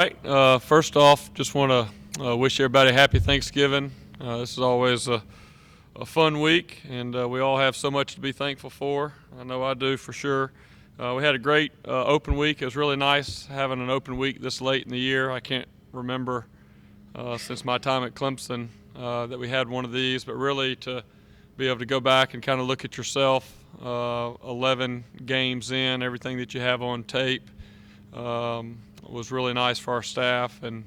Right. First off, just want to wish everybody a happy Thanksgiving. This is always a fun week, and we all have so much to be thankful for. I know I do for sure. We had a great open week. It was really nice having an open week this late in the year. I can't remember since my time at Clemson that we had one of these, but really to be able to go back and kind of look at yourself 11 games in, everything that you have on tape. Was really nice for our staff, and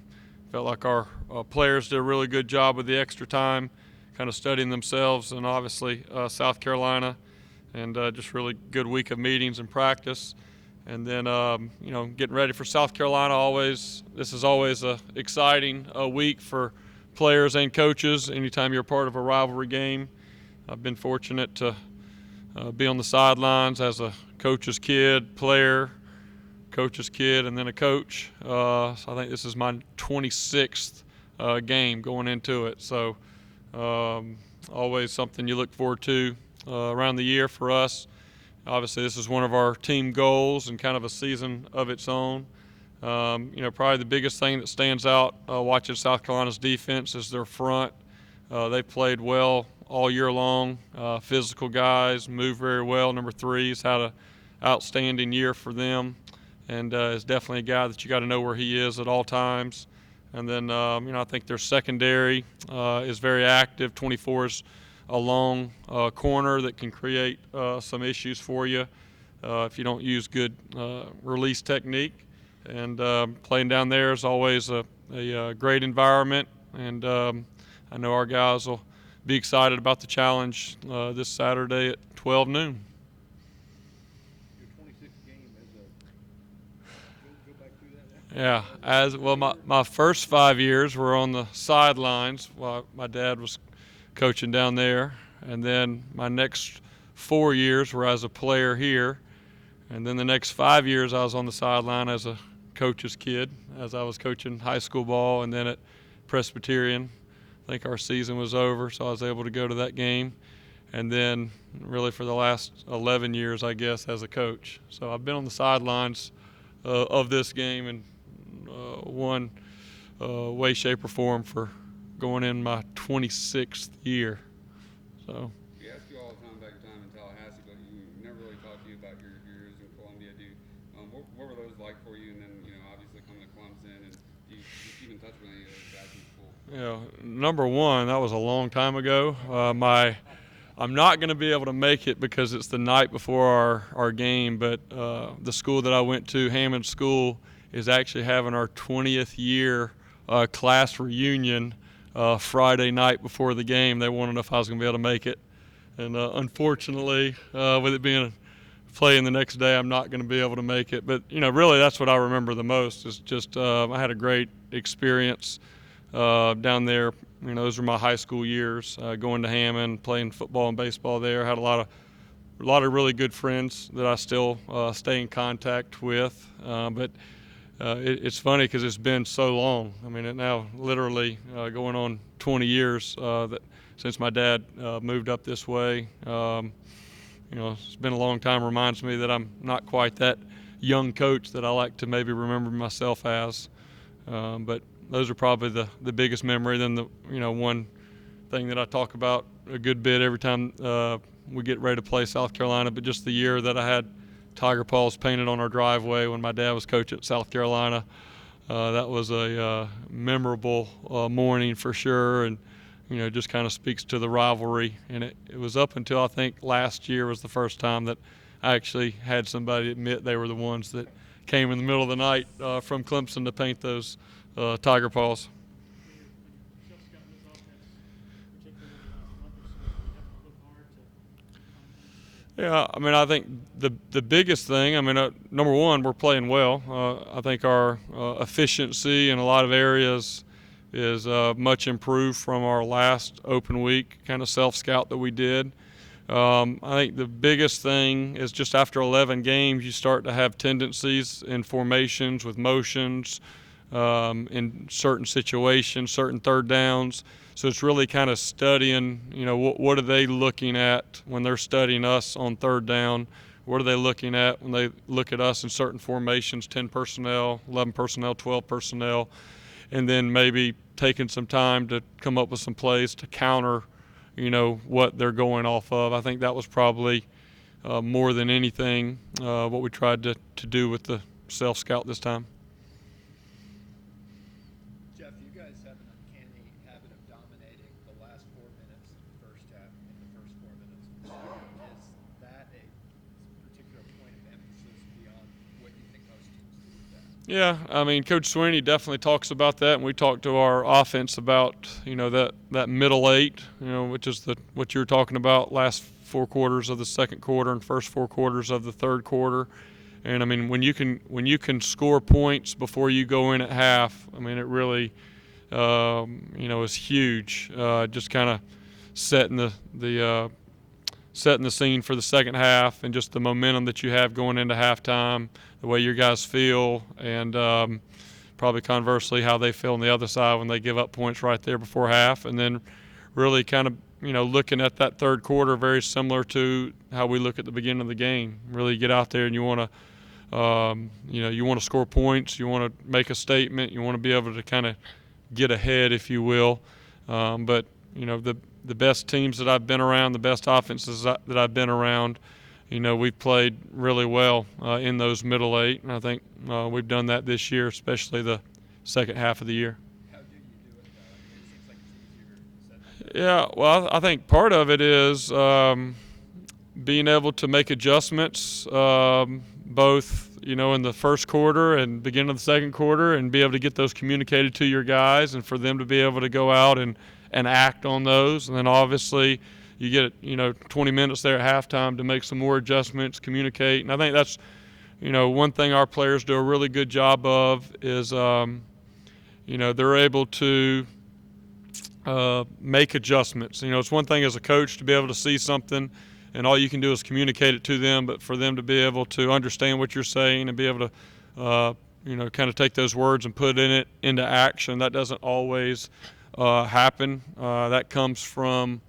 felt like our players did a really good job with the extra time, kind of studying themselves, and obviously South Carolina, and just really good week of meetings and practice. And then getting ready for South Carolina. This is always a exciting week for players and coaches. Anytime you're part of a rivalry game, I've been fortunate to be on the sidelines as a coach's kid, player, coach's kid, and then a coach. So I think this is my 26th game going into it. So always something you look forward to around the year for us. Obviously, this is one of our team goals and kind of a season of its own. Probably the biggest thing that stands out watching South Carolina's defense is their front. They've played well all year long. Physical guys, move very well. Number 3's had an outstanding year for them, and is definitely a guy that you got to know where he is at all times. And then, I think their secondary is very active. 24 is a long corner that can create some issues for you if you don't use good release technique. And playing down there is always a great environment, and I know our guys will be excited about the challenge this Saturday at 12 noon. Yeah, as well, my first 5 years were on the sidelines while my dad was coaching down there, and then my next 4 years were as a player here, and then the next 5 years I was on the sideline as a coach's kid, as I was coaching high school ball, and then at Presbyterian. I think our season was over, so I was able to go to that game, and then really for the last 11 years, I guess, as a coach. So I've been on the sidelines of this game in one way, shape, or form for going in my 26th year. So. We ask you all the time about your time in Tallahassee, but you never really talked to you about your years in Columbia. What were those like for you? And then, obviously coming to Clemson, and do you keep in touch with any of those guys in school? Number one, that was a long time ago. I'm not going to be able to make it because it's the night before our game, but the school that I went to, Hammond School, is actually having our 20th year class reunion Friday night before the game. They wanted to know if I was going to be able to make it. And unfortunately, with it being playing the next day, I'm not going to be able to make it. But, really that's what I remember the most is just I had a great experience down there. Those were my high school years, going to Hammond, playing football and baseball there. Had a lot of really good friends that I still stay in contact with. But it's funny because it's been so long. I mean, it now literally going on 20 years that since my dad moved up this way. It's been a long time. Reminds me that I'm not quite that young coach that I like to maybe remember myself as. But those are probably the biggest memory. Then the one thing that I talk about a good bit every time we get ready to play South Carolina, but just the year that I had tiger paws painted on our driveway when my dad was coaching at South Carolina. That was a memorable morning for sure, and just kind of speaks to the rivalry. And it was up until I think last year was the first time that I actually had somebody admit they were the ones that came in the middle of the night from Clemson to paint those tiger paws. Yeah, I mean, I think the biggest thing, number one, we're playing well. I think our efficiency in a lot of areas is much improved from our last open week kind of self-scout that we did. I think the biggest thing is just after 11 games, you start to have tendencies in formations with motions, in certain situations, certain third downs. So it's really kind of studying, what are they looking at when they're studying us on third down? what are they looking at when they look at us in certain formations, 10 personnel, 11 personnel, 12 personnel, and then maybe taking some time to come up with some plays to counter, what they're going off of. I think that was probably more than anything what we tried to do with the self-scout this time. Jeff, you guys have an uncanny habit of dominating the last 4 minutes of the first half in the first 4 minutes of the second. Is that a particular point of emphasis beyond what you think most teams do with that? Yeah, I mean, Coach Sweeney definitely talks about that, and we talked to our offense about, that middle eight, which is what you're talking about, last 4 quarters of the second quarter and first 4 quarters of the third quarter. And I mean, when you can score points before you go in at half, I mean, it really, is huge. Just kind of setting the scene for the second half, and just the momentum that you have going into halftime, the way your guys feel, and probably conversely how they feel on the other side when they give up points right there before half, and then really kind of looking at that third quarter very similar to how we look at the beginning of the game. Really get out there and you want to. You want to score points, you want to make a statement, you want to be able to kind of get ahead, if you will. But the best teams that I've been around, the best offenses that I've been around, we've played really well in those middle eight, and I think we've done that this year, especially the second half of the year. How do you do it, though? I mean, it seems like it's easier said than done. Yeah, well, I think part of it is being able to make adjustments, both in the first quarter and beginning of the second quarter, and be able to get those communicated to your guys, and for them to be able to go out and act on those. And then obviously you get 20 minutes there at halftime to make some more adjustments, communicate. And I think that's one thing our players do a really good job of is they're able to make adjustments. It's one thing as a coach to be able to see something and all you can do is communicate it to them, but for them to be able to understand what you're saying and be able to kind of take those words and put it into action, that doesn't always happen. That comes from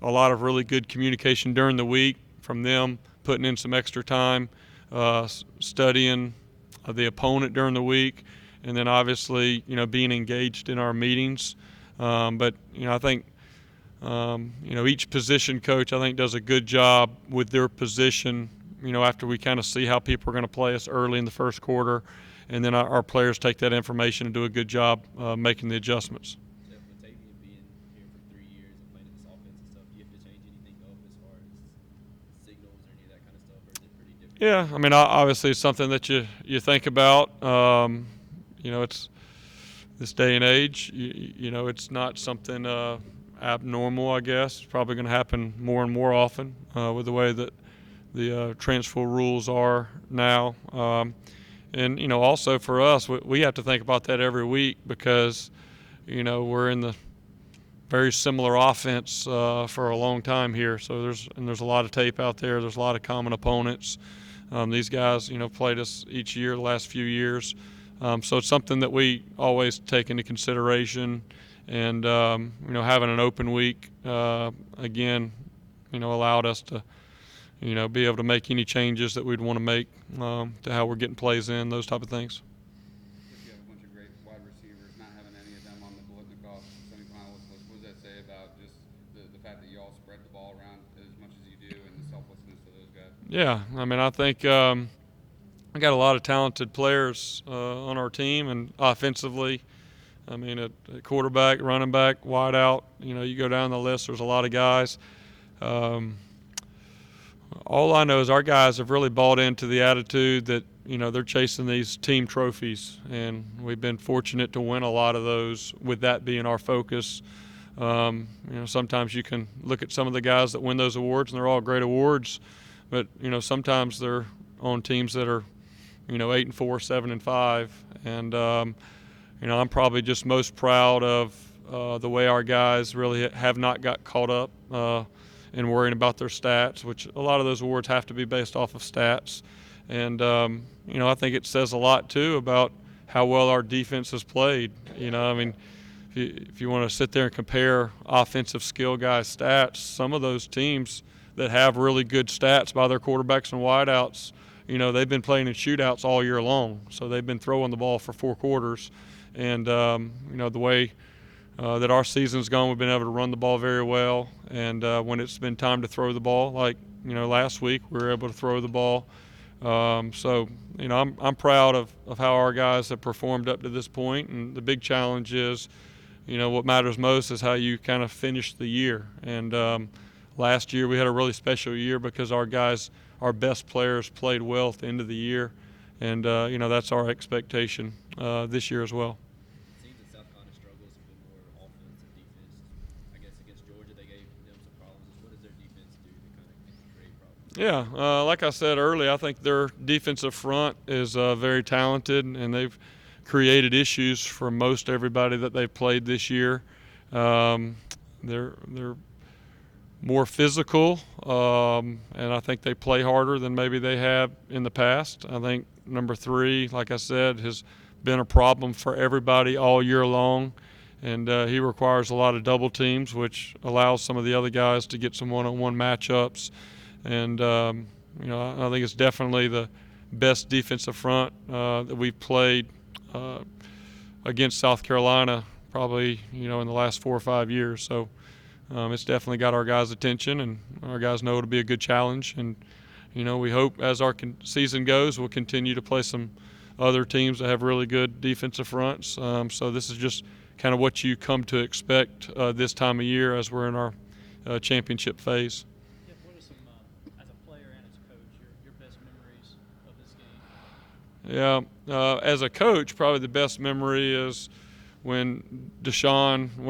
a lot of really good communication during the week, from them putting in some extra time studying the opponent during the week, and then obviously being engaged in our meetings. But I think each position coach, I think, does a good job with their position, after we kind of see how people are going to play us early in the first quarter, and then our players take that information and do a good job making the adjustments. Jeff, with Tavian being here for 3 years and playing in this offense and stuff, do you have to change anything up as far as signals or any of that kind of stuff, or is it pretty different? Yeah, I mean, obviously it's something that you think about. It's this day and age, it's not something abnormal, I guess. It's probably going to happen more and more often with the way that the transfer rules are now. And also for us, we have to think about that every week, because we're in the very similar offense for a long time here. So there's a lot of tape out there. There's a lot of common opponents. These guys played us each year the last few years. So it's something that we always take into consideration. And having an open week again allowed us to be able to make any changes that we'd want to make to how we're getting plays in, those type of things. If you have a bunch of great wide receivers, not having any of them on the Bolitnikoff semifinalist list, what does that say about just the fact that you all spread the ball around as much as you do, and the selflessness of those guys? Yeah, I mean, I think I got a lot of talented players on our team, and offensively, I mean, at quarterback, running back, wide out, you go down the list, there's a lot of guys. All I know is our guys have really bought into the attitude that, they're chasing these team trophies, and we've been fortunate to win a lot of those with that being our focus. Sometimes you can look at some of the guys that win those awards, and they're all great awards, but, sometimes they're on teams that are, 8-4, 7-5, and, I'm probably just most proud of the way our guys really have not got caught up in worrying about their stats, which a lot of those awards have to be based off of stats. And, I think it says a lot, too, about how well our defense has played. I mean, if you want to sit there and compare offensive skill guys' stats, some of those teams, that have really good stats by their quarterbacks and wideouts, they've been playing in shootouts all year long. So they've been throwing the ball for 4 quarters. And, the way that our season's gone, we've been able to run the ball very well. And when it's been time to throw the ball, like, last week, we were able to throw the ball. I'm proud of how our guys have performed up to this point. And the big challenge is, what matters most is how you kind of finish the year. And last year we had a really special year because our best players played well at the end of the year. And, that's our expectation this year as well. It seems that South Carolina struggles a bit more offense and defense. I guess against Georgia they gave them some problems. What does their defense do to kind of create problems? Yeah, like I said earlier, I think their defensive front is very talented, and they've created issues for most everybody that they've played this year. They're more physical, and I think they play harder than maybe they have in the past. I think number 3, like I said, has been a problem for everybody all year long, and he requires a lot of double teams, which allows some of the other guys to get some one-on-one matchups. And I think it's definitely the best defensive front that we've played against South Carolina probably in the last 4 or 5 years. So it's definitely got our guys' attention, and our guys know it'll be a good challenge. And we hope as our season goes, we'll continue to play some other teams that have really good defensive fronts. So this is just kind of what you come to expect this time of year as we're in our championship phase. Yeah, what are some, as a player and as a coach, your best memories of this game? Yeah, as a coach, probably the best memory is when Deshaun